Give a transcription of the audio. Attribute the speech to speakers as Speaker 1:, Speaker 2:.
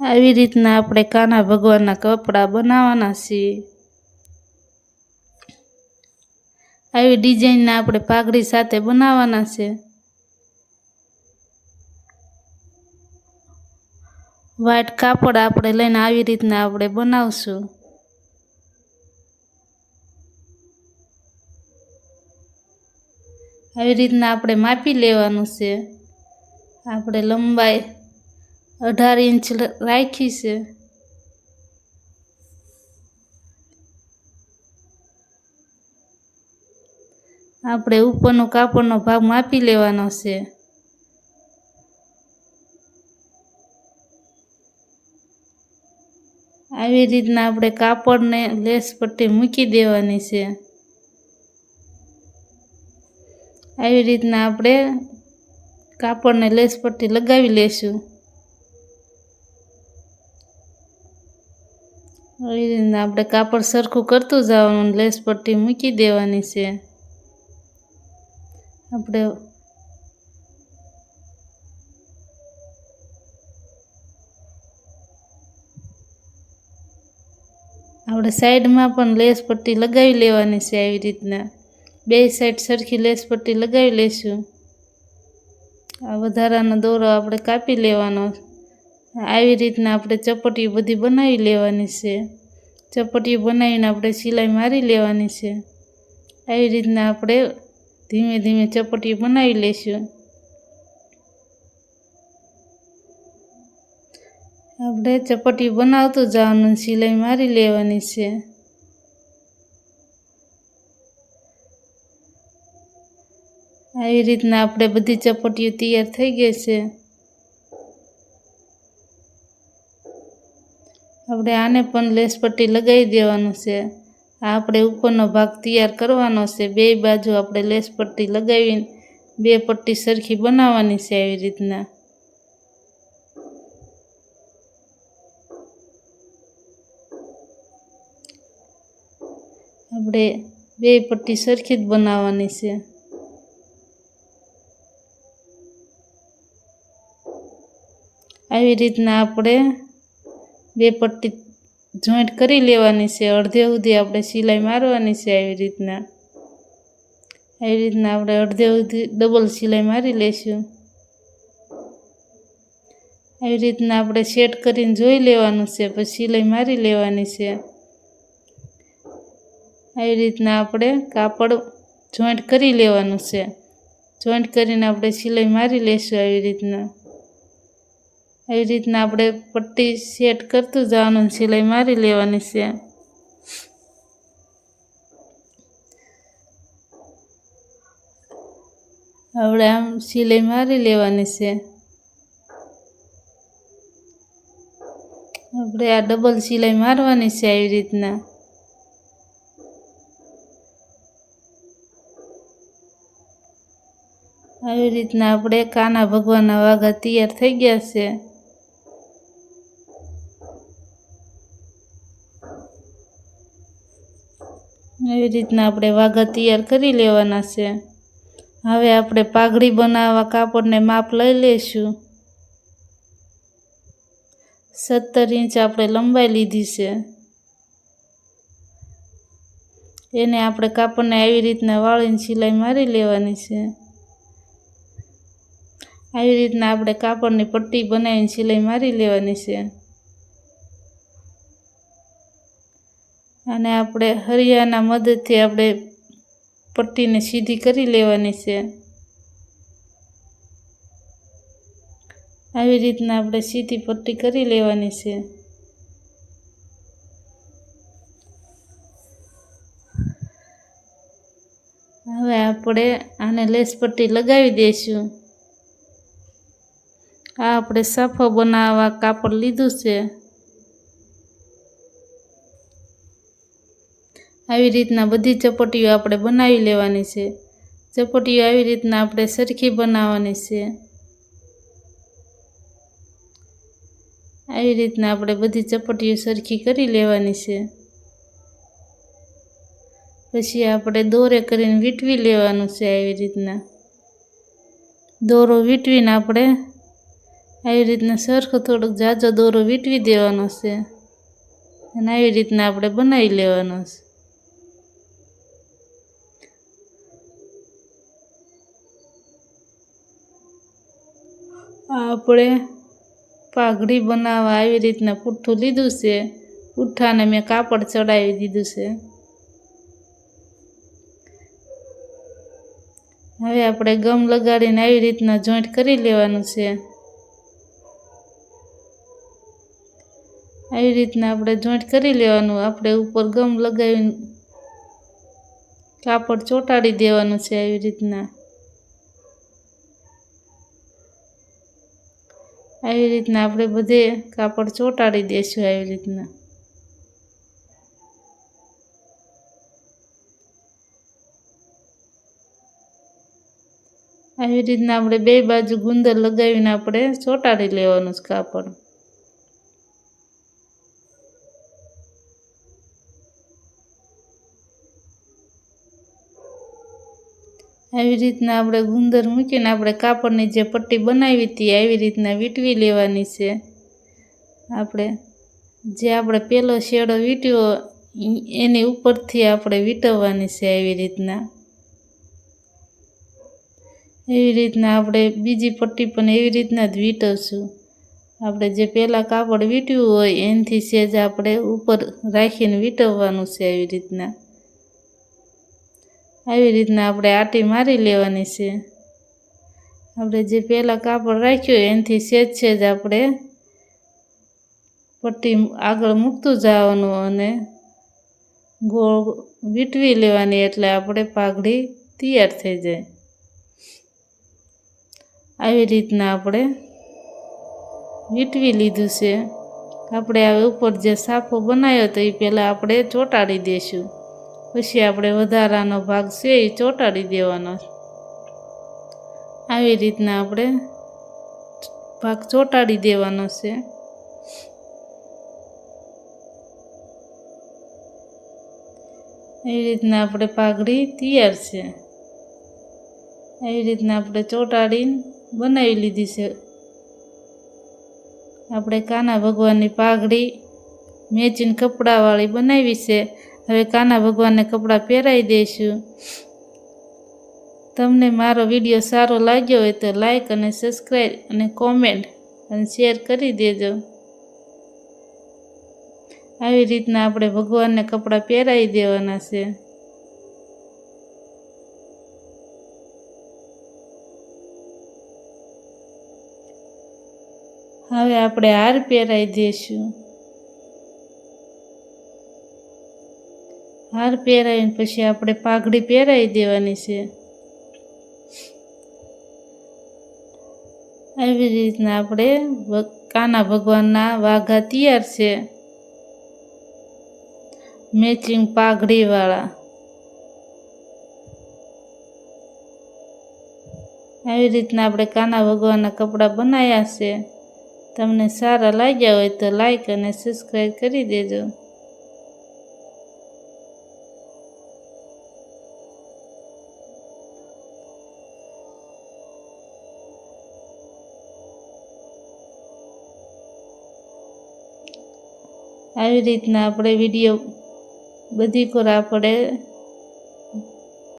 Speaker 1: આવી રીતના આપણે કાના ભગવાનના કપડાં બનાવવાના છીએ। આવી ડિઝાઇનના આપણે પાઘડી સાથે બનાવવાના છે। વ્હાઈટ કાપડ આપણે લઈને આવી રીતના આપણે બનાવશું। આવી રીતના આપણે માપી લેવાનું છે। આપણે લંબાઈ 18 ઇંચ રાખી છે। આપણે ઉપરનો કાપડનો ભાગ માપી લેવાનો છે। આવી રીતના આપણે કાપડને લેસ પટ્ટી મૂકી દેવાની છે। આવી રીતના આપણે કાપડને લેસ પટ્ટી લગાવી લેશું। આવી રીતના આપણે કાપડ સરખું કરતું જવાનું, લેસ પટ્ટી મૂકી દેવાની છે। આપણે સાઈડમાં પણ લેસ પટ્ટી લગાવી લેવાની છે। આવી રીતના બે સાઈડ સરખી લેસ પટ્ટી લગાવી લેશું। આ વધારાનો દોરો આપણે કાપી લેવાનો। આવી રીતના આપણે ચપટીઓ બધી બનાવી લેવાની છે। ચપટીઓ બનાવીને આપણે સિલાઈ મારી લેવાની છે। આવી રીતના આપણે ધીમે ધીમે ચપટીઓ બનાવી લેશું। આપણે ચપટીઓ બનાવતું જવાનું, સિલાઈ મારી લેવાની છે। આવી રીતના આપણે બધી ચપટીઓ તૈયાર થઈ ગઈ છે। આપણે આને પણ લેસ પટ્ટી લગાવી દેવાનું છે। આ આપણે ઉપરનો ભાગ તૈયાર કરવાનો છે। બે બાજુ આપણે લેસ પટ્ટી લગાવીને બે પટ્ટી સરખી બનાવવાની છે। આવી રીતના આપણે બે પટ્ટી સરખી જ બનાવવાની છે। આવી રીતના આપણે બે પટ્ટી જોઈન્ટ કરી લેવાની છે। અડધે સુધી આપણે સિલાઈ મારવાની છે। આવી રીતના આપણે અડધે સુધી ડબલ સિલાઈ મારી લેશું। આવી રીતના આપણે સેટ કરીને જોઈ લેવાનું છે, પછી સિલાઈ મારી લેવાની છે। આવી રીતના આપણે કાપડ જોઈન્ટ કરી લેવાનું છે। જોઈન્ટ કરીને આપણે સિલાઈ મારી લેશું। આવી રીતના આપણે પટ્ટી સેટ કરતું જવાનું, સિલાઈ મારી લેવાની છે। આપણે આમ સિલાઈ મારી લેવાની છે। આપણે આ ડબલ સિલાઈ મારવાની છે। આવી રીતના આપણે કાના ભગવાનના વાઘા તૈયાર થઈ ગયા છે। આવી રીતના આપણે વાઘા તૈયાર કરી લેવાના છે। હવે આપણે પાઘડી બનાવવા કાપડને માપ લઈ લેશું। 17 ઇંચ આપણે લંબાઈ લીધી છે। એને આપણે કાપડને આવી રીતના વાળીને સિલાઈ મારી લેવાની છે। આવી રીતના આપણે કાપડની પટ્ટી બનાવીને સિલાઈ મારી લેવાની છે। અને આપણે હરિયાના મદદથી આપણે પટ્ટીને સીધી કરી લેવાની છે। આવી રીતના આપણે સીધી પટ્ટી કરી લેવાની છે। હવે આપણે આને લેસ પટ્ટી લગાવી દઈશું। આ આપણે સાફો બનાવવા કાપડ લીધું છે। આવી રીતના બધી ચપટીઓ આપણે બનાવી લેવાની છે। ચપટીઓ આવી રીતના આપણે સરખી બનાવવાની છે। આવી રીતના આપણે બધી ચપટીઓ સરખી કરી લેવાની છે। પછી આપણે દોરે કરીને વીંટવી લેવાનું છે। આવી રીતના દોરો વીંટવીને આપણે આવી રીતના સરખો થોડોક જાજો દોરો વીંટવી દેવાનો છે અને આવી રીતના આપણે બનાવી લેવાનો છે. આપણે પાઘડી બનાવવા આવી રીતના પુઠ્ઠું લીધું છે. પુઠ્ઠાને મેં કાપડ ચડાવી દીધું છે. હવે આપણે ગમ લગાડીને આવી રીતના જોઈન્ટ કરી લેવાનું છે. આવી રીતના આપણે જોઈન્ટ કરી લેવાનું. આપણે ઉપર ગમ લગાવીને કાપડ ચોંટાડી દેવાનું છે. આવી રીતના આપણે બધે કાપડ ચોંટાડી દઈશું. આવી રીતના આપણે બે બાજુ ગુંદર લગાવીને આપણે ચોંટાડી લેવાનું છે કાપડ. આવી રીતના આપણે ગુંદર મૂકીને આપણે કાપડની જે પટ્ટી બનાવી હતી આવી રીતના વીંટવી લેવાની છે. આપણે પહેલો શેડો વીંટ્યો એની ઉપરથી આપણે વીંટવવાની છે. એવી રીતના આપણે બીજી પટ્ટી પણ એવી રીતના જ વીંટવશું. આપણે જે પહેલાં કાપડ વીંટ્યું હોય એનાથી સેજ આપણે ઉપર રાખીને વીંટવવાનું છે. આવી રીતના આપણે આટી મારી લેવાની છે. આપણે જે પહેલાં કાપડ રાખ્યું એનાથી સેજ આપણે પટ્ટી આગળ મૂકતું જવાનું અને ગોળ વીંટવી લેવાની એટલે આપણે પાઘડી તૈયાર થઈ જાય. આવી રીતના આપણે વીંટવી લીધું છે. આપણે હવે ઉપર જે સાફો બનાવ્યો હતો એ પહેલાં આપણે ચોંટાડી દઈશું. પછી આપણે વધારાનો ભાગ છે એ ચોંટાડી દેવાનો. આવી રીતના આપણે ભાગ ચોંટાડી દેવાનો છે. એવી રીતના આપણે પાઘડી તૈયાર છે. આવી રીતના આપણે ચોંટાડીને બનાવી લીધી છે. આપણે કાના ભગવાનની પાઘડી મેચિંગ કપડાવાળી બનાવી છે. હવે કાના ભગવાનને કપડાં પહેરાવી દઈશું. તમને મારો વિડીયો સારો લાગ્યો હોય તો લાઈક અને સબસ્ક્રાઈબ અને કોમેન્ટ અને શેર કરી દેજો. આવી રીતના આપણે ભગવાનને કપડાં પહેરાવી દેવાના છે. હવે આપણે હાર પહેરાવી દઈશું. હાર પહેરાવીને પછી આપણે પાઘડી પહેરાવી દેવાની છે. આવી રીતના આપણે કાના ભગવાનના વાઘા તૈયાર છે. મેચિંગ પાઘડીવાળા. આવી રીતના આપણે કાના ભગવાનના કપડાં બનાવ્યા છે. તમને સારા લાગ્યા હોય તો લાઈક અને સબસ્ક્રાઈબ કરી દેજો. આવી રીતના આપણે વિડીયો બધી કોર આપણે